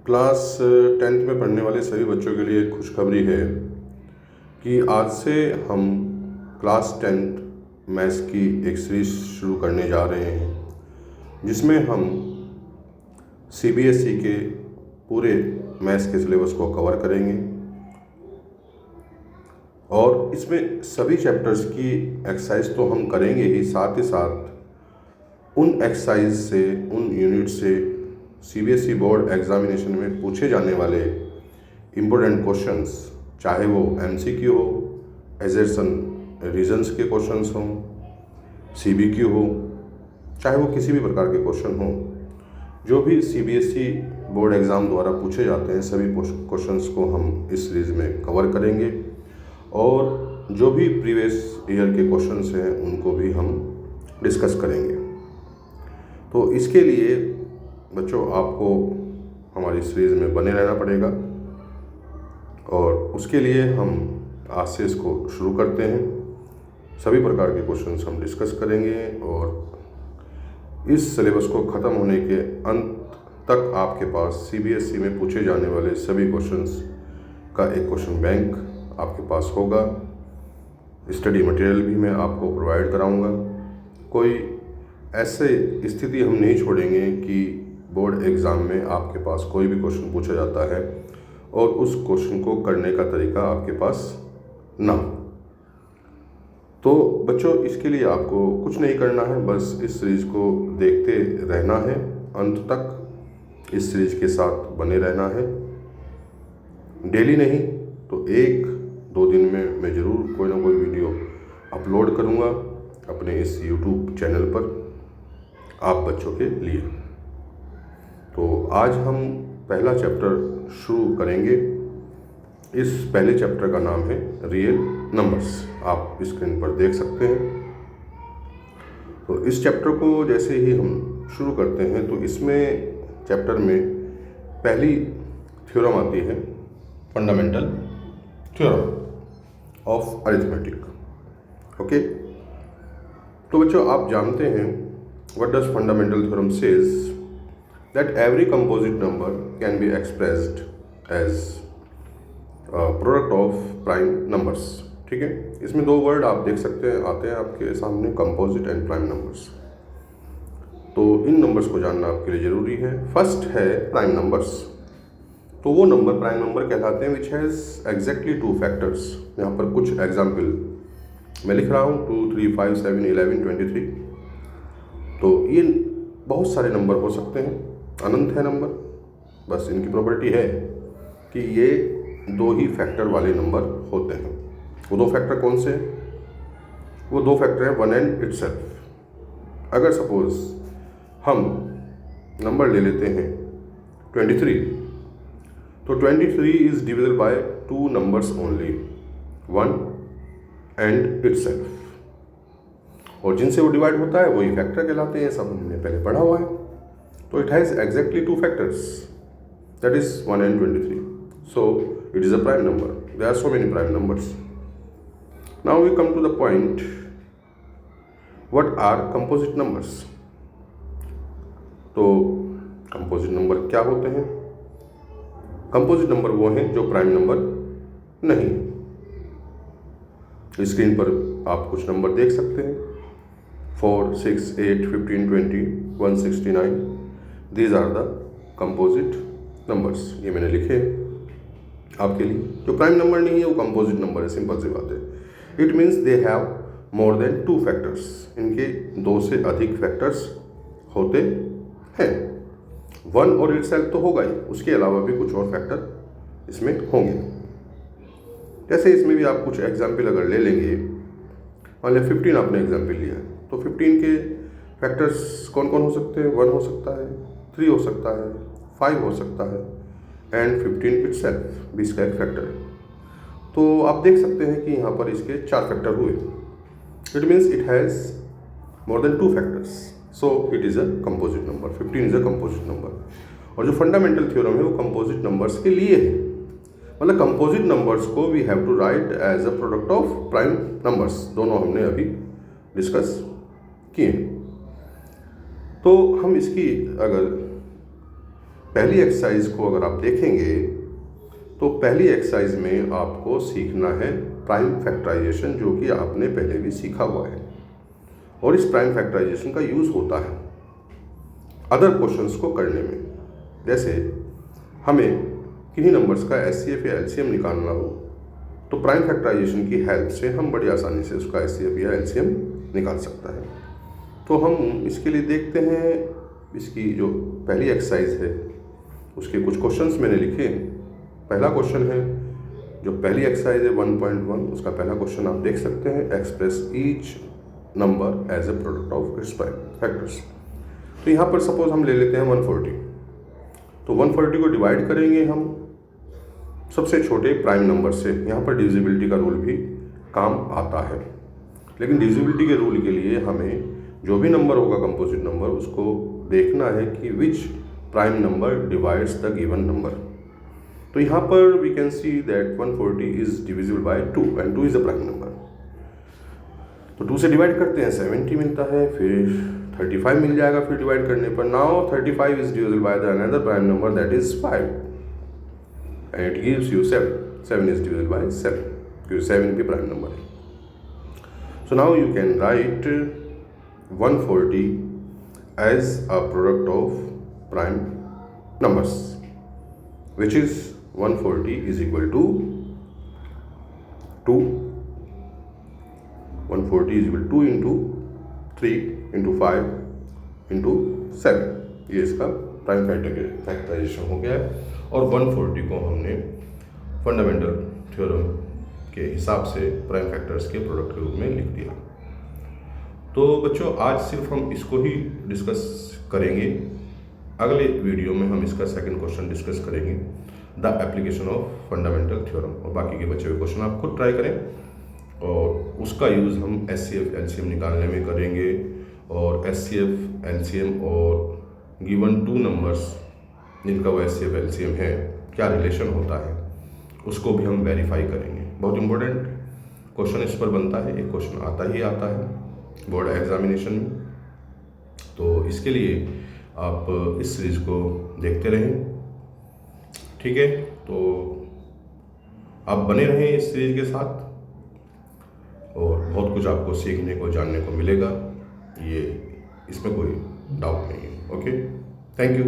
Class 10th में पढ़ने वाले सभी बच्चों के लिए एक खुशखबरी है कि आज से हम क्लास 10th मैथ्स की एक सीरीज़ शुरू करने जा रहे हैं, जिसमें हम CBSE के पूरे मैथ्स के सिलेबस को कवर करेंगे और इसमें सभी चैप्टर्स की एक्सरसाइज तो हम करेंगे ही साथ उन एक्सरसाइज से, उन यूनिट से CBSE बोर्ड एग्ज़ामिनेशन में पूछे जाने वाले इम्पोर्टेंट क्वेश्चंस, चाहे वो MCQ हो, एजर्सन रीजन्स के क्वेश्चंस हों, CBQ हो, चाहे वो किसी भी प्रकार के क्वेश्चन हों, जो भी CBSE बोर्ड एग्ज़ाम द्वारा पूछे जाते हैं, सभी क्वेश्चंस को हम इस सीरीज़ में कवर करेंगे और जो भी प्रीवियस ईयर के क्वेश्चंस हैं उनको भी हम डिस्कस करेंगे। तो इसके लिए बच्चों आपको हमारी सीरीज़ में बने रहना पड़ेगा और उसके लिए हम आज से इसको शुरू करते हैं। सभी प्रकार के क्वेश्चंस हम डिस्कस करेंगे और इस सिलेबस को ख़त्म होने के अंत तक आपके पास CBSE में पूछे जाने वाले सभी क्वेश्चंस का एक क्वेश्चन बैंक आपके पास होगा। स्टडी मटेरियल भी मैं आपको प्रोवाइड कराऊंगा। कोई ऐसे स्थिति हम नहीं छोड़ेंगे कि बोर्ड एग्ज़ाम में आपके पास कोई भी क्वेश्चन पूछा जाता है और उस क्वेश्चन को करने का तरीका आपके पास ना हो। तो बच्चों, इसके लिए आपको कुछ नहीं करना है, बस इस सीरीज़ को देखते रहना है, अंत तक इस सीरीज़ के साथ बने रहना है। डेली नहीं तो 1-2 दिन में मैं ज़रूर कोई ना कोई वीडियो अपलोड करूँगा अपने इस YouTube चैनल पर आप बच्चों के लिए। तो आज हम पहला चैप्टर शुरू करेंगे। इस पहले चैप्टर का नाम है रियल नंबर्स। आप स्क्रीन पर देख सकते हैं। तो इस चैप्टर को जैसे ही हम शुरू करते हैं तो इसमें चैप्टर में पहली थ्योरम आती है, fundamental theorem of arithmetic. Okay, तो बच्चों आप जानते हैं what does fundamental theorem says that every composite number can be expressed as a product of prime numbers। ठीक है, इसमें 2 वर्ड आप देख सकते हैं आते हैं आपके सामने, कंपोजिट एंड प्राइम नंबर्स। तो इन नंबर्स को जानना आपके लिए ज़रूरी है। फर्स्ट है प्राइम नंबर्स। तो वो नंबर प्राइम नंबर कहलाते हैं विच हैज़ एग्जैक्टली 2 फैक्टर्स। यहाँ पर कुछ एग्जाम्पल मैं लिख रहा हूँ, 2, 3, 5, 7, 11, 23। तो ये बहुत सारे नंबर हो सकते हैं, अनंत है नंबर। बस इनकी प्रॉपर्टी है कि ये 2 ही फैक्टर वाले नंबर होते हैं। वो 2 फैक्टर कौन से हैं? वो 2 फैक्टर हैं 1 एंड इटसेल्फ। अगर सपोज हम नंबर ले लेते हैं 23, तो 23 is divisible by 2 numbers only, 1 and itself. और जिनसे वो डिवाइड होता है वही फैक्टर कहलाते हैं। सब हमने पहले पढ़ा हुआ है। तो it has exactly 2 factors, that is 1 and 23. So it is a prime number. There are so many prime numbers. Now we come to the point, what are composite numbers? तो composite number क्या होते हैं? composite number वो हैं जो prime number नहीं। Screen पर आप कुछ नंबर देख सकते हैं, 4, 6, 8, 15, 20, 169। These are the composite numbers। ये मैंने लिखे आपके लिए। जो प्राइम नंबर नहीं है वो कंपोजिट नंबर है, सिंपल सी बात है। It means they have more than 2 factors. इनके 2 से अधिक फैक्टर्स होते हैं। 1 और इटसेल्फ तो होगा ही, उसके अलावा भी कुछ और फैक्टर इसमें होंगे। जैसे इसमें भी आप कुछ एग्जाम्पल अगर ले लेंगे, मान लिया 15 आपने एग्जाम्पल लिया, तो 15 के फैक्टर्स कौन कौन हो सकते हैं? 1 हो सकता है, 3 हो सकता है, 5 हो सकता है एंड 15 इटसेल्फ भी इसका एक फैक्टर है। तो आप देख सकते हैं कि यहाँ पर इसके 4 फैक्टर हुए। It means it has more than 2 factors, so it is a composite number. 15 is a composite number. और जो फंडामेंटल थ्योरम है वो कंपोजिट नंबर्स के लिए है। मतलब कंपोजिट नंबर्स को we have to write as a product of prime numbers. दोनों हमने अभी डिस्कस किए। तो हम इसकी अगर पहली एक्सरसाइज को अगर आप देखेंगे तो पहली एक्सरसाइज में आपको सीखना है प्राइम फैक्टराइजेशन, जो कि आपने पहले भी सीखा हुआ है, और इस प्राइम फैक्टराइजेशन का यूज़ होता है अदर क्वेश्चंस को करने में। जैसे हमें किन्हीं नंबर्स का एचसीएफ या एलसीएम निकालना हो तो प्राइम फैक्टराइजेशन की हेल्प से हम बड़ी आसानी से उसका एचसीएफ या एलसीएम निकाल सकता है। तो हम इसके लिए देखते हैं, इसकी जो पहली एक्सरसाइज है उसके कुछ क्वेश्चंस मैंने लिखे। पहला क्वेश्चन है, जो पहली एक्सरसाइज है 1.1, उसका पहला क्वेश्चन आप देख सकते हैं, express each number as a product of its prime factors. तो यहाँ पर सपोज हम ले लेते हैं 140, तो 140 को डिवाइड करेंगे हम सबसे छोटे प्राइम नंबर से। यहाँ पर डिविजिबिलिटी का रूल भी काम आता है, लेकिन डिविजिबिलिटी के रूल के लिए हमें जो भी नंबर होगा कंपोजिट नंबर, उसको देखना है कि which prime number divides the given number. तो यहाँ पर we can see that 140 is divisible by 2 and 2 is a prime number. तो 2 से डिवाइड करते हैं 70 मिलता है, फिर 35 मिल जाएगा फिर डिवाइड करने पर। Now 35 is divisible by the another prime number that is 5 and it gives you 7 is divisible by 7 क्योंकि 7 भी प्राइम नंबर है। So now you can write 140 as a product of prime numbers, which is 140 is equal to 2, 140 is equal to 2 into 3 into 5 into 7। ये इसका prime factorisation हो गया है, और 140 को हमने फंडामेंटल थ्योरम के हिसाब से प्राइम फैक्टर्स के प्रोडक्ट के रूप में लिख दिया। तो बच्चों आज सिर्फ हम इसको ही डिस्कस करेंगे, अगले वीडियो में हम इसका सेकंड क्वेश्चन डिस्कस करेंगे, the application of fundamental theorem, और बाकी के बचे हुए क्वेश्चन आप खुद ट्राई करें और उसका यूज़ हम एचसीएफ एलसीएम निकालने में करेंगे, और एचसीएफ एलसीएम और गिवन 2 नंबर्स जिनका वो एचसीएफ एलसीएम है क्या रिलेशन होता है उसको भी हम वेरीफाई करेंगे। बहुत इंपॉर्टेंट क्वेश्चन इस पर बनता है, एक क्वेश्चन आता है बोर्ड एग्जामिनेशन में। तो इसके लिए आप इस सीरीज़ को देखते रहें, ठीक है। तो आप बने रहें इस सीरीज़ के साथ, और बहुत कुछ आपको सीखने को जानने को मिलेगा, ये इसमें कोई डाउट नहीं है। Okay, thank you.